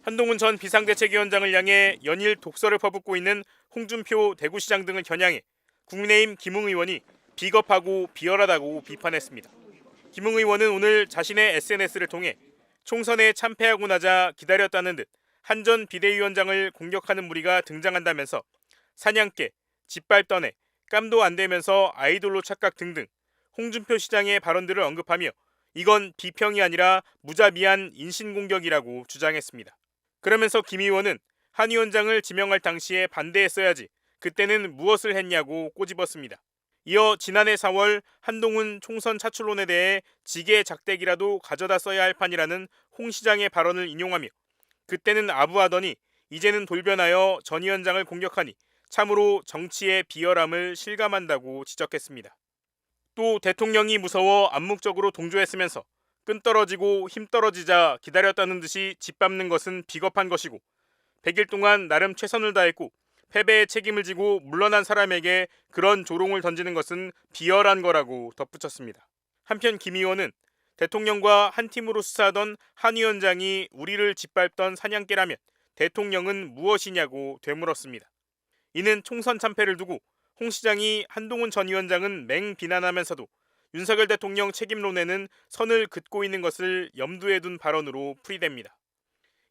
한동훈 전 비상대책위원장을 향해 연일 독서를 퍼붓고 있는 홍준표 대구시장 등을 겨냥해 국민의힘 김웅 의원이 비겁하고 비열하다고 비판했습니다. 김웅 의원은 오늘 자신의 SNS를 통해 총선에 참패하고 나자 기다렸다는 듯 한 전 비대위원장을 공격하는 무리가 등장한다면서 사냥개, 짓밟던 애, 깜도 안 대면서 아이돌로 착각 등등 홍준표 시장의 발언들을 언급하며 이건 비평이 아니라 무자비한 인신공격이라고 주장했습니다. 그러면서 김 의원은 한 위원장을 지명할 당시에 반대했어야지 그때는 무엇을 했냐고 꼬집었습니다. 이어 지난해 4월 한동훈 총선 차출론에 대해 지게작대기라도 가져다 써야 할 판이라는 홍 시장의 발언을 인용하며 그때는 아부하더니 이제는 돌변하여 전 위원장을 공격하니 참으로 정치의 비열함을 실감한다고 지적했습니다. 또 대통령이 무서워 암묵적으로 동조했으면서 끈 떨어지고 힘 떨어지자 기다렸다는 듯이 짓밟는 것은 비겁한 것이고 100일 동안 나름 최선을 다했고 패배의 책임을 지고 물러난 사람에게 그런 조롱을 던지는 것은 비열한 거라고 덧붙였습니다. 한편 김 의원은 대통령과 한 팀으로 수사하던 한 위원장이 우리를 짓밟던 사냥개라면 대통령은 무엇이냐고 되물었습니다. 이는 총선 참패를 두고 홍 시장이 한동훈 전 위원장은 맹비난하면서도 윤석열 대통령 책임론에는 선을 긋고 있는 것을 염두에 둔 발언으로 풀이됩니다.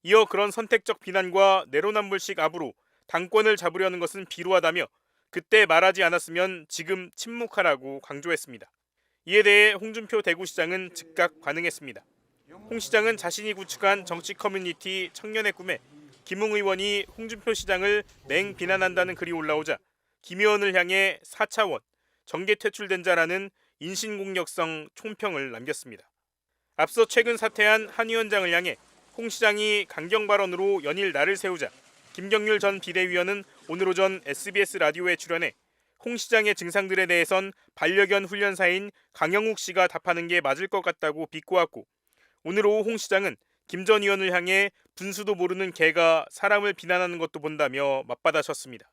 이어 그런 선택적 비난과 내로남불식 압으로 당권을 잡으려는 것은 비루하다며 그때 말하지 않았으면 지금 침묵하라고 강조했습니다. 이에 대해 홍준표 대구시장은 즉각 반응했습니다. 홍 시장은 자신이 구축한 정치 커뮤니티 청년의 꿈에 김웅 의원이 홍준표 시장을 맹비난한다는 글이 올라오자 김 의원을 향해 4차원, 정계 퇴출된 자라는 인신공격성 총평을 남겼습니다. 앞서 최근 사퇴한 한 위원장을 향해 홍 시장이 강경 발언으로 연일 날을 세우자 김경률 전 비대위원은 오늘 오전 SBS 라디오에 출연해 홍 시장의 증상들에 대해선 반려견 훈련사인 강영욱 씨가 답하는 게 맞을 것 같다고 비꼬았고 오늘 오후 홍 시장은 김 전 의원을 향해 분수도 모르는 개가 사람을 비난하는 것도 본다며 맞받아쳤습니다.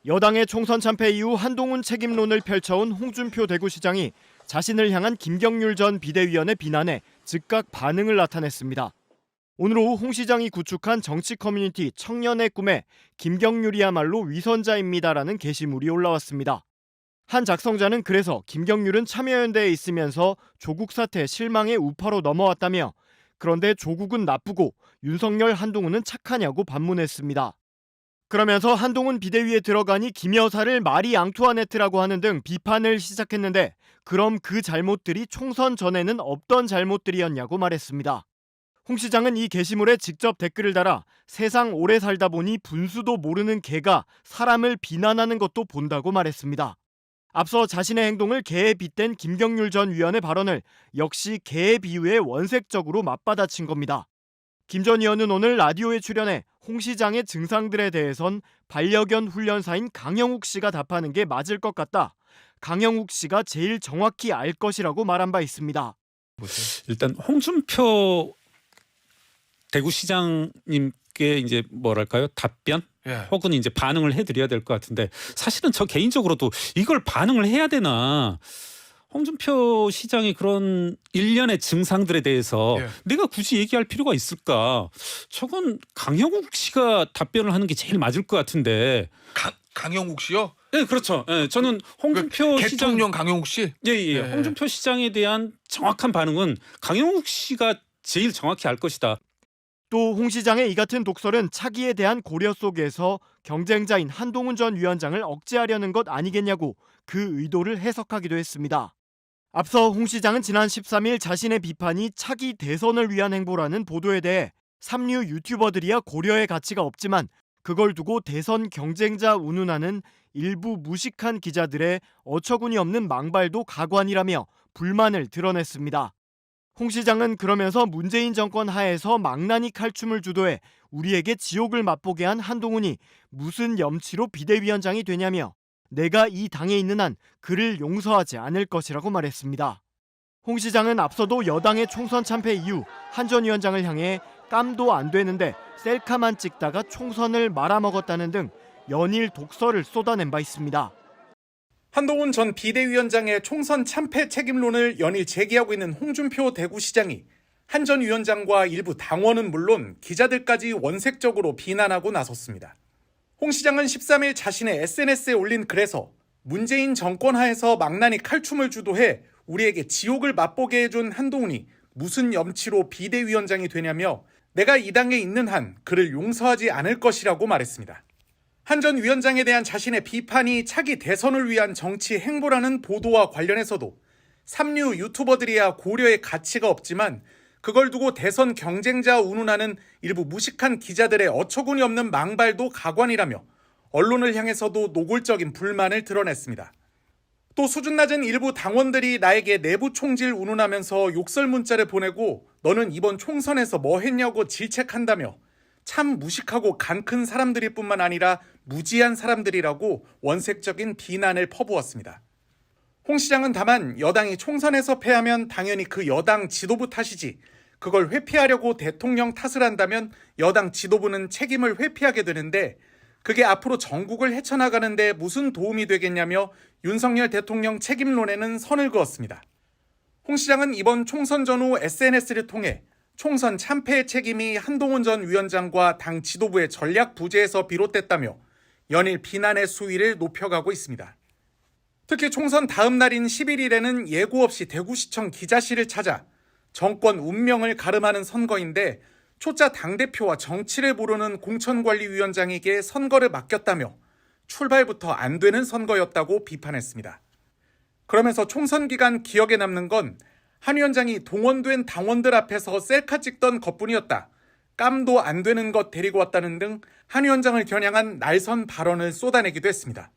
여당의 총선 참패 이후 한동훈 책임론을 펼쳐온 홍준표 대구시장이 자신을 향한 김경률 전 비대위원의 비난에 즉각 반응을 나타냈습니다. 오늘 오후 홍 시장이 구축한 정치 커뮤니티 청년의 꿈에 김경률이야말로 위선자입니다라는 게시물이 올라왔습니다. 한 작성자는 그래서 김경률은 참여연대에 있으면서 조국 사태 실망의 우파로 넘어왔다며 그런데 조국은 나쁘고 윤석열 한동훈은 착하냐고 반문했습니다. 그러면서 한동훈 비대위에 들어가니 김 여사를 마리 앙투아네트라고 하는 등 비판을 시작했는데 그럼 그 잘못들이 총선 전에는 없던 잘못들이었냐고 말했습니다. 홍 시장은 이 게시물에 직접 댓글을 달아 세상 오래 살다 보니 분수도 모르는 개가 사람을 비난하는 것도 본다고 말했습니다. 앞서 자신의 행동을 개에 빗댄 김경률 전 위원의 발언을 역시 개의 비유에 원색적으로 맞받아친 겁니다. 김 전 의원은 오늘 라디오에 출연해 홍 시장의 증상들에 대해선 반려견 훈련사인 강영욱 씨가 답하는 게 맞을 것 같다. 강영욱 씨가 제일 정확히 알 것이라고 말한 바 있습니다. 일단 홍준표 대구시장님께 이제 뭐랄까요 답변 혹은 이제 반응을 해드려야 될 것 같은데 사실은 저 개인적으로도 이걸 반응을 해야 되나 홍준표 시장의 그런 일련의 증상들에 대해서 내가 굳이 얘기할 필요가 있을까? 저건 강영욱 씨가 답변을 하는 게 제일 맞을 것 같은데. 강영욱 씨요? 네, 그렇죠. 네, 저는 홍준표 시장 대통령 강영욱 씨? 예. 홍준표 시장에 대한 정확한 반응은 강영욱 씨가 제일 정확히 알 것이다. 또 홍 시장의 이 같은 독설은 차기에 대한 고려 속에서 경쟁자인 한동훈 전 위원장을 억제하려는 것 아니겠냐고 그 의도를 해석하기도 했습니다. 앞서 홍 시장은 지난 13일 자신의 비판이 차기 대선을 위한 행보라는 보도에 대해 삼류 유튜버들이야 고려의 가치가 없지만 그걸 두고 대선 경쟁자 운운하는 일부 무식한 기자들의 어처구니 없는 망발도 가관이라며 불만을 드러냈습니다. 홍 시장은 그러면서 문재인 정권 하에서 망나니 칼춤을 주도해 우리에게 지옥을 맛보게 한 한동훈이 무슨 염치로 비대위원장이 되냐며 내가 이 당에 있는 한 그를 용서하지 않을 것이라고 말했습니다. 홍 시장은 앞서도 여당의 총선 참패 이후 한 전 위원장을 향해 깜도 안 되는데 셀카만 찍다가 총선을 말아먹었다는 등 연일 독설을 쏟아낸 바 있습니다. 한동훈 전 비대위원장의 총선 참패 책임론을 연일 제기하고 있는 홍준표 대구시장이 한 전 위원장과 일부 당원은 물론 기자들까지 원색적으로 비난하고 나섰습니다. 홍 시장은 13일 자신의 SNS에 올린 글에서 문재인 정권 하에서 망나니 칼춤을 주도해 우리에게 지옥을 맛보게 해준 한동훈이 무슨 염치로 비대위원장이 되냐며 내가 이 당에 있는 한 그를 용서하지 않을 것이라고 말했습니다. 한 전 위원장에 대한 자신의 비판이 차기 대선을 위한 정치 행보라는 보도와 관련해서도 삼류 유튜버들이야 고려의 가치가 없지만 그걸 두고 대선 경쟁자 운운하는 일부 무식한 기자들의 어처구니 없는 망발도 가관이라며 언론을 향해서도 노골적인 불만을 드러냈습니다. 또 수준 낮은 일부 당원들이 나에게 내부 총질 운운하면서 욕설 문자를 보내고 너는 이번 총선에서 뭐 했냐고 질책한다며 참 무식하고 간 큰 사람들일 뿐만 아니라 무지한 사람들이라고 원색적인 비난을 퍼부었습니다. 홍 시장은 다만 여당이 총선에서 패하면 당연히 그 여당 지도부 탓이지 그걸 회피하려고 대통령 탓을 한다면 여당 지도부는 책임을 회피하게 되는데 그게 앞으로 전국을 헤쳐나가는데 무슨 도움이 되겠냐며 윤석열 대통령 책임론에는 선을 그었습니다. 홍 시장은 이번 총선 전후 SNS를 통해 총선 참패의 책임이 한동훈 전 위원장과 당 지도부의 전략 부재에서 비롯됐다며 연일 비난의 수위를 높여가고 있습니다. 특히 총선 다음 날인 11일에는 예고 없이 대구시청 기자실을 찾아 정권 운명을 가름하는 선거인데 초짜 당대표와 정치를 모르는 공천관리위원장에게 선거를 맡겼다며 출발부터 안 되는 선거였다고 비판했습니다. 그러면서 총선 기간 기억에 남는 건 한 위원장이 동원된 당원들 앞에서 셀카 찍던 것뿐이었다. 깜도 안 되는 것 데리고 왔다는 등 한 위원장을 겨냥한 날선 발언을 쏟아내기도 했습니다.